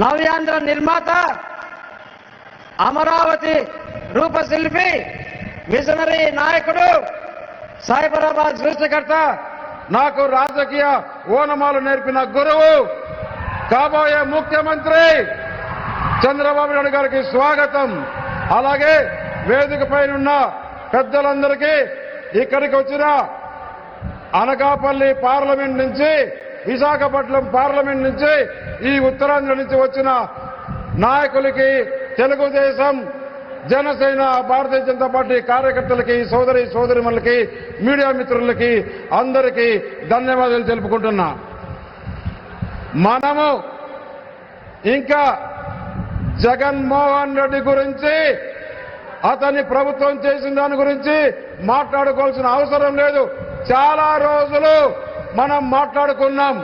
నవ్యాంధ్ర నిర్మాత, అమరావతి రూపశిల్పి, విజనరీ నాయకుడు, సైబరాబాద్ సృష్టికర్త, నాకు రాజకీయ ఓనమాలు నేర్పిన గురువు, కాబోయే ముఖ్యమంత్రి చంద్రబాబు నాయుడు గారికి స్వాగతం. అలాగే వేదిక పైన పెద్దలందరికీ, ఇక్కడికి వచ్చిన అనకాపల్లి పార్లమెంట్ నుంచి, విశాఖపట్నం పార్లమెంట్ నుంచి, ఈ ఉత్తరాంధ్ర నుంచి వచ్చిన నాయకులకి, తెలుగుదేశం, జనసేన, భారతీయ జనతా పార్టీ కార్యకర్తలకి, సోదరిమణులకి, మీడియా మిత్రులకి అందరికీ ధన్యవాదాలు తెలుపుకుంటున్నా. మనము ఇంకా జగన్మోహన్ రెడ్డి గురించి, అతని ప్రభుత్వం చేసిన దాని గురించి మాట్లాడుకోవాల్సిన అవసరం లేదు. చాలా రోజులు మనం మాట్లాడుకున్నాం.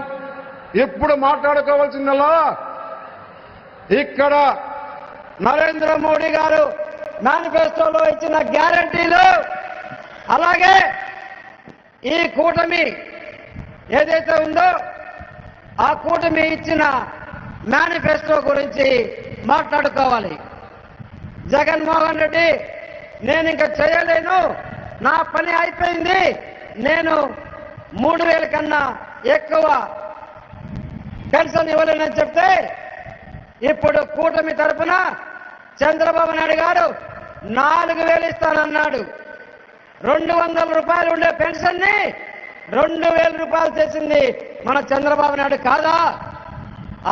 ఇప్పుడు మాట్లాడుకోవాల్సిందల్లా ఇక్కడ నరేంద్ర మోడీ గారు మేనిఫెస్టోలో ఇచ్చిన గ్యారంటీలు, అలాగే ఈ కూటమి ఏదైతే ఉందో ఆ కూటమి ఇచ్చిన మేనిఫెస్టో గురించి మాట్లాడుకోవాలి. జగన్మోహన్ రెడ్డి, నేను ఇంకా చేయలేను, నా పని అయిపోయింది, నేను 3,000 కన్నా ఎక్కువ పెన్షన్ ఇవ్వలేనని చెప్తే, ఇప్పుడు కూటమి తరఫున చంద్రబాబు నాయుడు గారు 4,000 ఇస్తానన్నాడు. 200 రూపాయలు ఉండే పెన్షన్ని 2,000 రూపాయలు చేసింది మన చంద్రబాబు నాయుడు కాదా?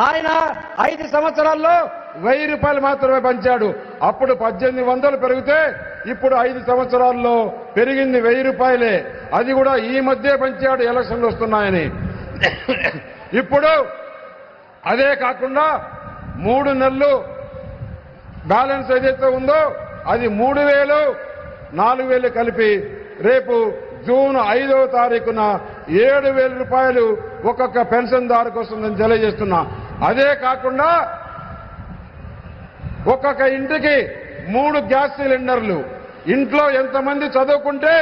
ఆయన 5 సంవత్సరాల్లో 1,000 రూపాయలు మాత్రమే పంచాడు. అప్పుడు 1,800 పెరిగితే ఇప్పుడు 5 సంవత్సరాల్లో పెరిగింది 1,000 రూపాయలే. అది కూడా ఈ మధ్య పంచాడు ఎలక్షన్లు వస్తున్నాయని. ఇప్పుడు అదే కాకుండా 3 నెలలు బ్యాలెన్స్ ఏదైతే ఉందో అది 3,000, 4,000 కలిపి రేపు జూన్ 5వ తారీఖున 7,000 రూపాయలు ఒక్కొక్క పెన్షన్దారుకు వస్తుందని తెలియజేస్తున్నా. అదే కాకుండా ఒక్కొక్క ఇంటికి 3 గ్యాస్ సిలిండర్లు, ఇంట్లో ఎంతమంది చదువుకుంటే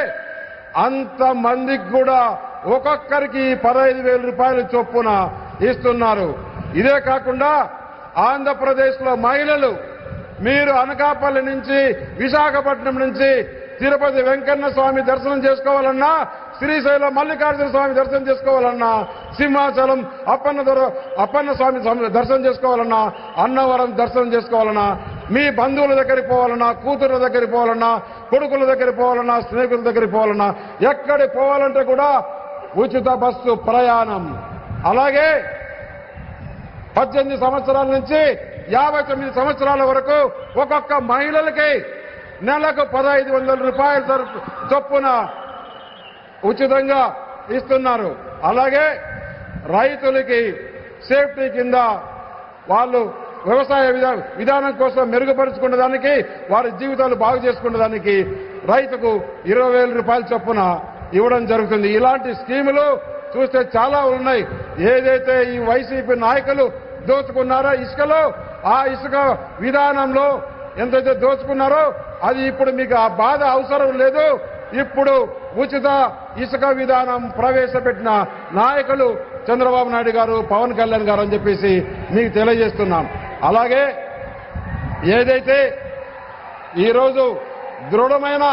అంతమందికి కూడా ఒక్కొక్కరికి 15,000 రూపాయలు చొప్పున ఇస్తున్నారు. ఇదే కాకుండా ఆంధ్రప్రదేశ్లో మహిళలు, మీరు అనకాపల్లి నుంచి, విశాఖపట్నం నుంచి తిరుపతి వెంకన్న స్వామి దర్శనం చేసుకోవాలన్నా, శ్రీశైలం మల్లికార్జున స్వామి దర్శనం చేసుకోవాలన్నా, సింహాచలం అప్పన్న స్వామి దర్శనం చేసుకోవాలన్నా, అన్నవరం దర్శనం చేసుకోవాలన్నా, మీ బంధువుల దగ్గరికి పోవాలన్నా, కూతుర్ల దగ్గరికి పోవాలన్నా, కొడుకుల దగ్గరికి పోవాలన్నా, స్నేహితుల దగ్గరికి పోవాలన్నా, ఎక్కడికి పోవాలంటే కూడా ఉచిత బస్సు ప్రయాణం. అలాగే 18 సంవత్సరాల నుంచి 59 సంవత్సరాల వరకు ఒక్కొక్క మహిళలకి నెలకు 1,500 రూపాయల చొప్పున ఉచితంగా ఇస్తున్నారు. అలాగే రైతులకి సేఫ్టీ కింద వాళ్ళు వ్యవసాయ విధానం కోసం మెరుగుపరుచుకునే దానికి, వారి జీవితాలు బాగు చేసుకునే దానికి రైతుకు 20,000 రూపాయల చొప్పున ఇవ్వడం జరుగుతుంది. ఇలాంటి స్కీములు చూస్తే చాలా ఉన్నాయి. ఏదైతే ఈ వైసీపీ నాయకులు దోచుకున్నారో ఇసుకలో, ఆ ఇసుక విధానంలో ఎంతైతే దోచుకున్నారో అది ఇప్పుడు మీకు ఆ బాధ అవసరం లేదు. ఇప్పుడు ఉచిత ఇసుక విధానం ప్రవేశపెట్టిన నాయకులు చంద్రబాబు నాయుడు గారు, పవన్ కళ్యాణ్ గారు అని చెప్పేసి మీకు తెలియజేస్తున్నాం. అలాగే ఏదైతే ఈరోజు దృఢమైన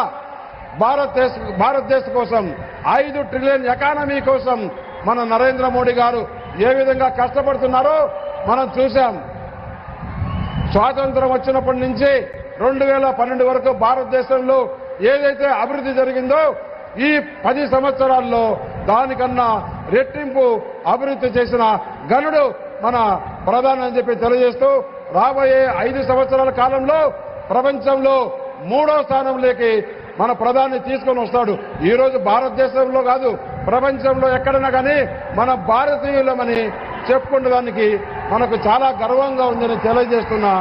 భారతదేశం కోసం 5 ట్రిలియన్ ఎకానమీ కోసం మన నరేంద్ర మోడీ గారు ఏ విధంగా కష్టపడుతున్నారో మనం చూశాం. స్వాతంత్రం వచ్చినప్పటి నుంచి 2012 వరకు భారతదేశంలో ఏదైతే అభివృద్ధి జరిగిందో ఈ 10 సంవత్సరాల్లో దానికన్నా రెట్టింపు అభివృద్ధి చేసిన ఘనుడు మన ప్రధాని అని చెప్పి తెలియజేస్తూ, రాబోయే 5 సంవత్సరాల కాలంలో ప్రపంచంలో 3వ స్థానంలోకి మన ప్రధాని తీసుకొని వస్తాడు. ఈ రోజు భారతదేశంలో కాదు, ప్రపంచంలో ఎక్కడైనా కానీ మన భారతీయులమని చెప్పుకునే దానికి మనకు చాలా గర్వంగా ఉందని తెలియజేస్తున్నా.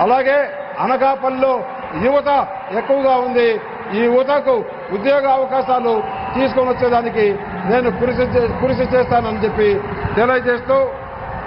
అలాగే అనకాపల్లిలో యువత ఎక్కువగా ఉంది. ఈ యువతకు ఉద్యోగ అవకాశాలు తీసుకొని వచ్చేదానికి నేను కృషి చేస్తానని చెప్పి తెలియజేస్తూ